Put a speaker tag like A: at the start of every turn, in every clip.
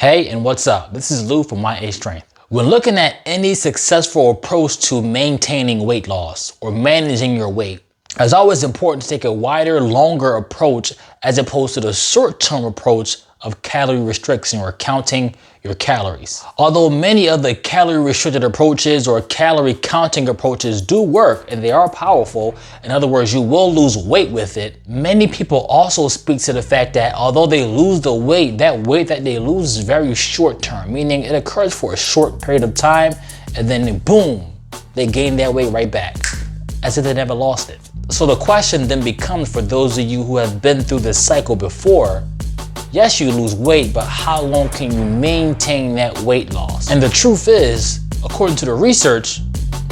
A: Hey, and what's up? This is Lou from My A Strength. When looking at any successful approach to maintaining weight loss or managing your weight, it's always important to take a wider, longer approach as opposed to the short-term approach of calorie restriction or counting your calories. Although many of the calorie restricted approaches or calorie counting approaches do work and they are powerful, in other words, you will lose weight with it, many people also speak to the fact that although they lose the weight, that weight that they lose is very short term, meaning it occurs for a short period of time and then boom, they gain that weight right back as if they never lost it. So the question then becomes, for those of you who have been through this cycle before, yes, you lose weight, but how long can you maintain that weight loss? And the truth is, according to the research,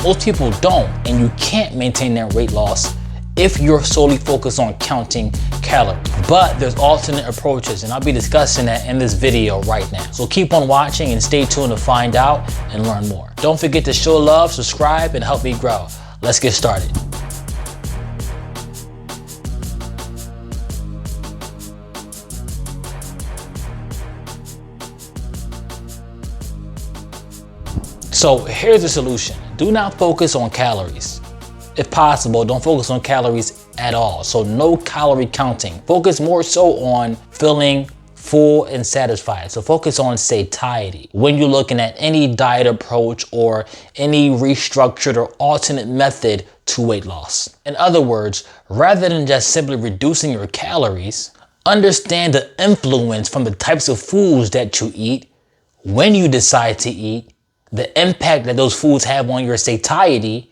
A: most people don't, and you can't maintain that weight loss if you're solely focused on counting calories. But there's alternate approaches, and I'll be discussing that in this video right now. So keep on watching and stay tuned to find out and learn more. Don't forget to show love, subscribe, and help me grow. Let's get started. So here's the solution. Do not focus on calories. If possible, don't focus on calories at all. So no calorie counting. Focus more so on feeling full and satisfied. So focus on satiety. When you're looking at any diet approach or any restructured or alternate method to weight loss. In other words, rather than just simply reducing your calories, understand the influence from the types of foods that you eat, when you decide to eat, the impact that those foods have on your satiety,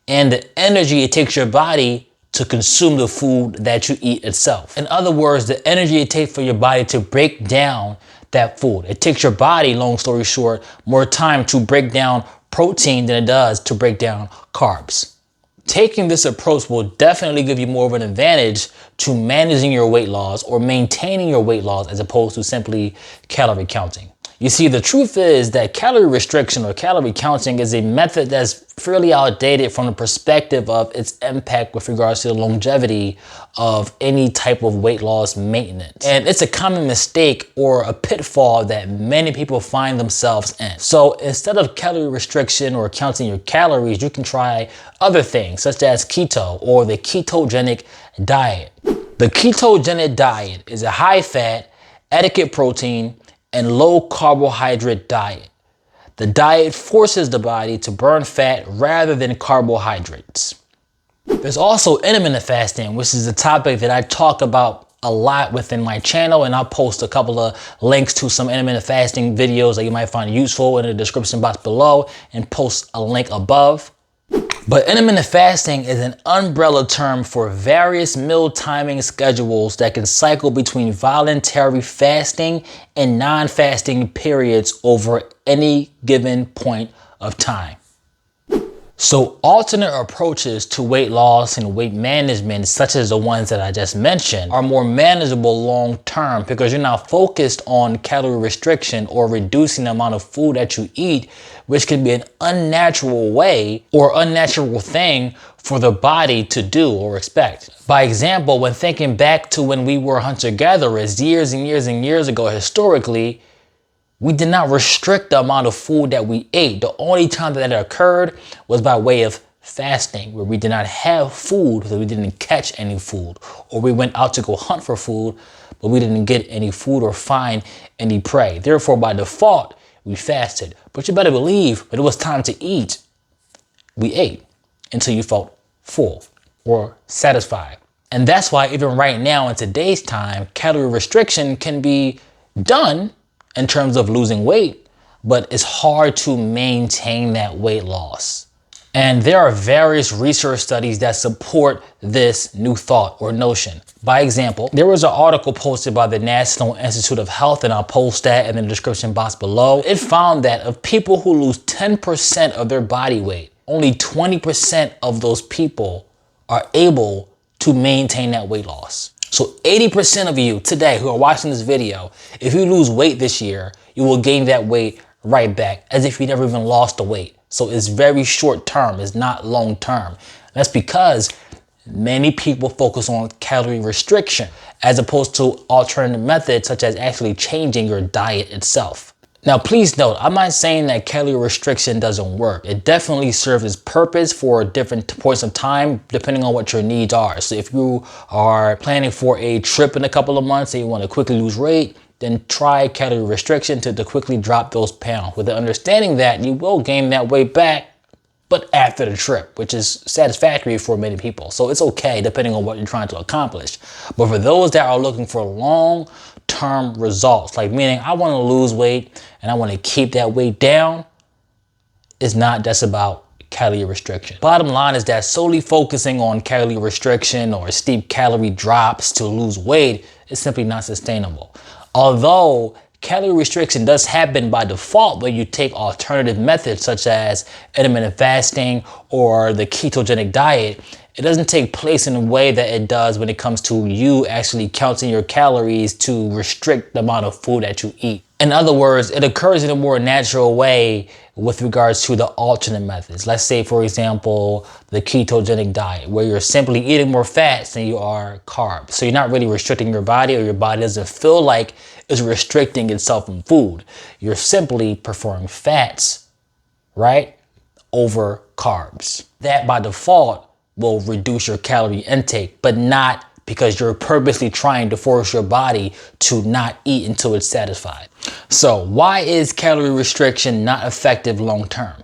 A: and the energy it takes your body to consume the food that you eat itself. In other words, the energy it takes for your body to break down that food. It takes your body, long story short, more time to break down protein than it does to break down carbs. Taking this approach will definitely give you more of an advantage to managing your weight loss or maintaining your weight loss as opposed to simply calorie counting. You see, the truth is that calorie restriction or calorie counting is a method that's fairly outdated from the perspective of its impact with regards to the longevity of any type of weight loss maintenance. And it's a common mistake or a pitfall that many people find themselves in. So instead of calorie restriction or counting your calories, you can try other things such as keto or the ketogenic diet. The ketogenic diet is a high-fat, adequate protein, and low carbohydrate diet. The diet forces the body to burn fat rather than carbohydrates. There's also intermittent fasting, which is a topic that I talk about a lot within my channel, and I'll post a couple of links to some intermittent fasting videos that you might find useful in the description box below and post a link above. But intermittent fasting is an umbrella term for various meal timing schedules that can cycle between voluntary fasting and non-fasting periods over any given point of time. So alternate approaches to weight loss and weight management, such as the ones that I just mentioned, are more manageable long term because you're not focused on calorie restriction or reducing the amount of food that you eat, which can be an unnatural way or unnatural thing for the body to do or expect. By example, when thinking back to when we were hunter-gatherers years and years and years ago, historically, we did not restrict the amount of food that we ate. The only time that occurred was by way of fasting, where we did not have food because we didn't catch any food, or we went out to go hunt for food, but we didn't get any food or find any prey. Therefore, by default, we fasted. But you better believe when it was time to eat, we ate until you felt full or satisfied. And that's why even right now in today's time, calorie restriction can be done in terms of losing weight, but it's hard to maintain that weight loss. And there are various research studies that support this new thought or notion. By example, there was an article posted by the National Institute of Health, and I'll post that in the description box below. It found that of people who lose 10% of their body weight, only 20% of those people are able to maintain that weight loss. So 80% of you today who are watching this video, if you lose weight this year, you will gain that weight right back as if you never even lost the weight. So it's very short term, it's not long term. That's because many people focus on calorie restriction as opposed to alternative methods such as actually changing your diet itself. Now, please note, I'm not saying that calorie restriction doesn't work. It definitely serves its purpose for different points of time, depending on what your needs are. So if you are planning for a trip in a couple of months and you want to quickly lose weight, then try calorie restriction to quickly drop those pounds, with the understanding that you will gain that weight back, but after the trip, which is satisfactory for many people. So it's okay depending on what you're trying to accomplish. But for those that are looking for long-term results, like meaning I want to lose weight and I want to keep that weight down, it's not just about calorie restriction. Bottom line is that solely focusing on calorie restriction or steep calorie drops to lose weight is simply not sustainable. Although calorie restriction does happen by default when you take alternative methods such as intermittent fasting or the ketogenic diet, it doesn't take place in a way that it does when it comes to you actually counting your calories to restrict the amount of food that you eat. In other words, it occurs in a more natural way with regards to the alternate methods. Let's say, for example, the ketogenic diet, where you're simply eating more fats than you are carbs. So you're not really restricting your body, or your body doesn't feel like it's restricting itself from food. You're simply preferring fats, right, over carbs. That by default will reduce your calorie intake, but not because you're purposely trying to force your body to not eat until it's satisfied. So why is calorie restriction not effective long term?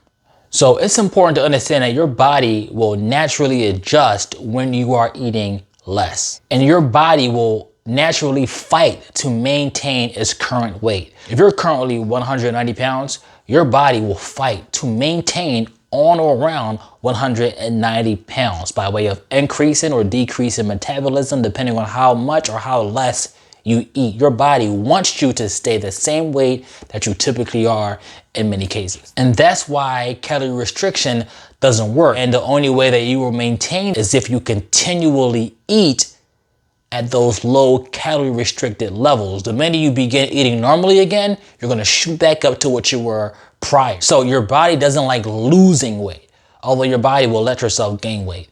A: So it's important to understand that your body will naturally adjust when you are eating less, and your body will naturally fight to maintain its current weight. If you're currently 190 pounds, your body will fight to maintain on or around 190 pounds by way of increasing or decreasing metabolism depending on how much or how less you eat. Your body wants you to stay the same weight that you typically are in many cases. And that's why calorie restriction doesn't work. And the only way that you will maintain is if you continually eat at those low calorie restricted levels. The minute you begin eating normally again, you're gonna shoot back up to what you were prior. So your body doesn't like losing weight, although your body will let yourself gain weight.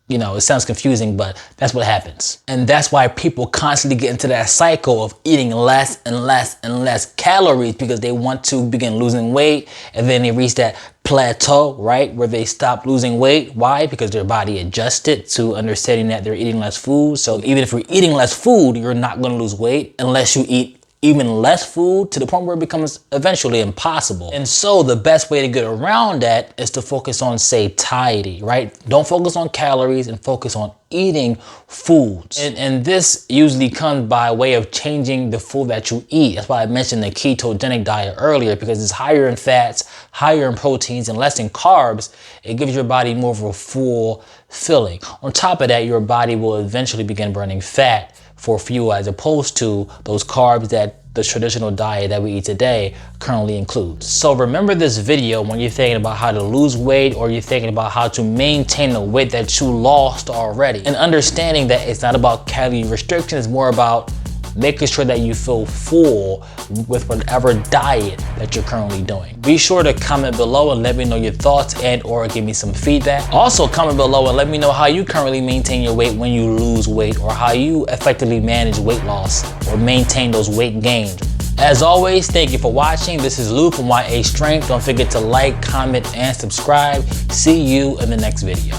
A: You know, it sounds confusing, but that's what happens. And that's why people constantly get into that cycle of eating less and less and less calories because they want to begin losing weight, and then they reach that plateau, right, where they stop losing weight. Why? Because their body adjusted to understanding that they're eating less food. So even if you're eating less food, you're not going to lose weight unless you eat even less food to the point where it becomes eventually impossible. And so the best way to get around that is to focus on satiety, right? Don't focus on calories and focus on eating foods. And this usually comes by way of changing the food that you eat. That's why I mentioned the ketogenic diet earlier, because it's higher in fats, higher in proteins, and less in carbs. It gives your body more of a full filling. On top of that, your body will eventually begin burning fat for fuel, as opposed to those carbs that the traditional diet that we eat today currently includes. So remember this video when you're thinking about how to lose weight, or you're thinking about how to maintain the weight that you lost already. And understanding that it's not about calorie restriction, it's more about making sure that you feel full with whatever diet that you're currently doing. Be sure to comment below and let me know your thoughts and or give me some feedback. Also comment below and let me know how you currently maintain your weight when you lose weight, or how you effectively manage weight loss or maintain those weight gains. As always, thank you for watching. This is Lou from YA Strength. Don't forget to like, comment, and subscribe. See you in the next video.